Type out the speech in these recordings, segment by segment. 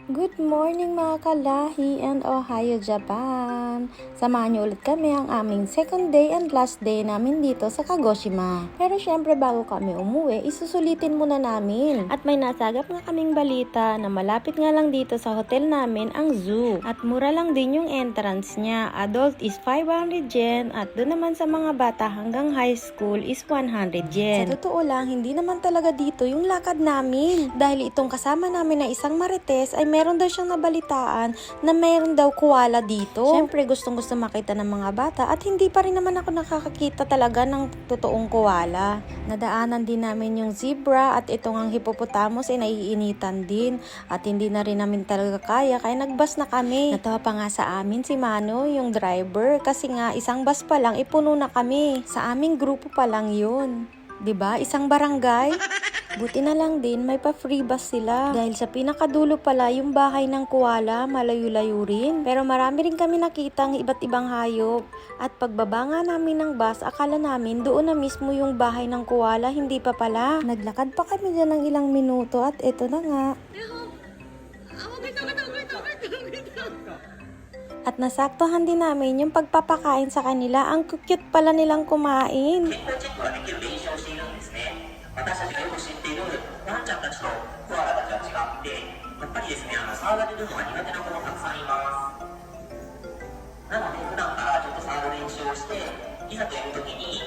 Good morning mga kalahi and Ohio, Japan! Samahan niyo ulit kami ang aming second day and last day namin dito sa Kagoshima. Pero syempre bago kami umuwi, isusulitin muna namin. At may nasagap nga kaming balita na malapit nga lang dito sa hotel namin ang zoo. At mura lang din yung entrance niya. Adult is 500 yen at doon naman sa mga bata hanggang high school is 100 yen. Sa totoo lang, hindi naman talaga dito yung lakad namin. Dahil itong kasama namin na isang marites ay meron daw siyang nabalitaan na meron daw koala dito. Siyempre gustong-gusto makita ng mga bata at hindi pa rin naman ako nakakakita talaga ng totoong koala. Nadaanan din namin yung zebra at itong ang hippopotamus ay naiinitan din at hindi na rin namin talaga kaya nagbus na kami. Natawa pa nga sa amin si Mano, yung driver, kasi nga isang bus pa lang ipuno na kami. Sa aming grupo pa lang yun. 'Di ba? Isang barangay. Buti na lang din may pa-free bus sila. Dahil sa pinakadulo pala yung bahay ng koala, malayo-layo rin. Pero marami rin kami nakitang iba't ibang hayop. At pagbaba nga namin ng bus, akala namin doon na mismo yung bahay ng koala, hindi pa pala. Naglakad pa kami dyan ng ilang minuto at eto na nga. At nasaktuhan din namin yung pagpapakain sa kanila. Ang cute pala nilang kumain. 私たちがよく知っているワンちゃんたちとコアラたちが違ってやっぱりですね触られるのが苦手な子もたくさんいますなので普段からちょっと触る練習をしていざという時に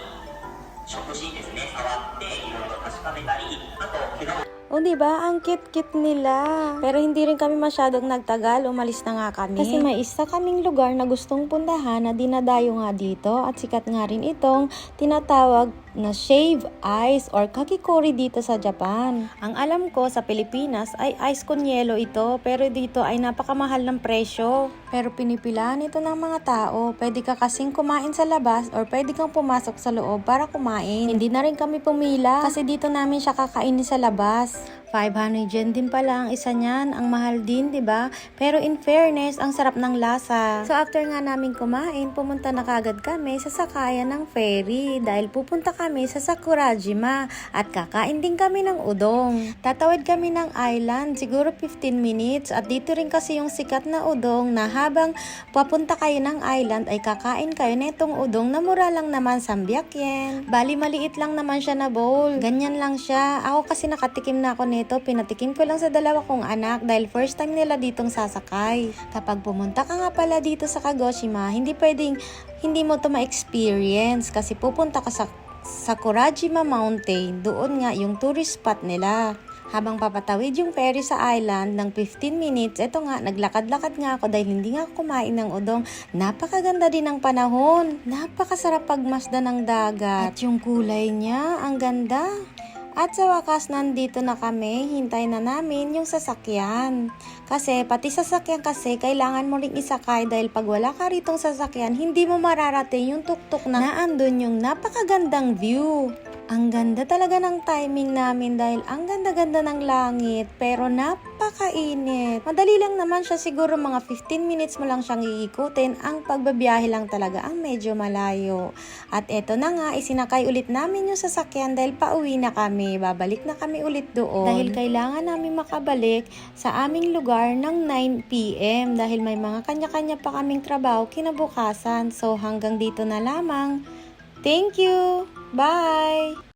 触手ですね触っていろいろ確かめたりあと怪我を O diba, ang cute-cute nila. Pero hindi rin kami masyadong nagtagal, umalis na nga kami. Kasi may isa kaming lugar na gustong puntahan na dinadayo nga dito. At sikat nga rin itong tinatawag na shave ice or kakikori dito sa Japan. Ang alam ko sa Pilipinas ay ice con yelo ito, pero dito ay napakamahal ng presyo. Pero pinipilaan ito ng mga tao. Pwede ka kasing kumain sa labas or pwede kang pumasok sa loob para kumain. Hindi na rin kami pumila kasi dito namin siya kakainin sa labas. 500 yen din pala ang isa niyan. Ang mahal din, 'di ba? Pero in fairness, ang sarap ng lasa. So after nga namin kumain, pumunta na kagad kami sa sakayan ng ferry dahil pupunta kami sa Sakurajima at kakain din kami ng udong. Tatawid kami ng island, siguro 15 minutes at dito rin kasi yung sikat na udong na habang papunta kayo ng island ay kakain kayo netong udong na mura lang naman 300 yen. Bali maliit lang naman siya na bowl. Ganyan lang siya. Ako kasi nakatikim na ako nito, pinatikim ko lang sa dalawa kong anak dahil first time nila ditong sasakay. Kapag pumunta ka nga pala dito sa Kagoshima, hindi pwedeng hindi mo to ma-experience kasi pupunta ka sa Sakurajima Mountain. Doon nga yung tourist spot nila. Habang papatawid yung ferry sa island ng 15 minutes, eto nga, naglakad-lakad nga ako dahil hindi nga ako kumain ng udong. Napakaganda din ng panahon. Napakasarap pagmasdan ng dagat. At yung kulay niya, ang ganda. At sa wakas, nandito na kami, hintay na namin yung sasakyan. Kasi pati sasakyan kasi, kailangan mo ring isakay dahil pag wala ka ritong sasakyan, hindi mo mararating yung tuktok na andun yung napakagandang view. Ang ganda talaga ng timing namin dahil ang ganda-ganda ng langit pero napakainit. Madali lang naman siya, siguro mga 15 minutes mo lang siyang iikutin. Ang pagbabiyahe lang talaga ang medyo malayo. At eto na nga, isinakay ulit namin yung sasakyan dahil pauwi na kami. Babalik na kami ulit doon. Dahil kailangan namin makabalik sa aming lugar ng 9 PM dahil may mga kanya-kanya pa kaming trabaho kinabukasan. So hanggang dito na lamang. Thank you! Bye!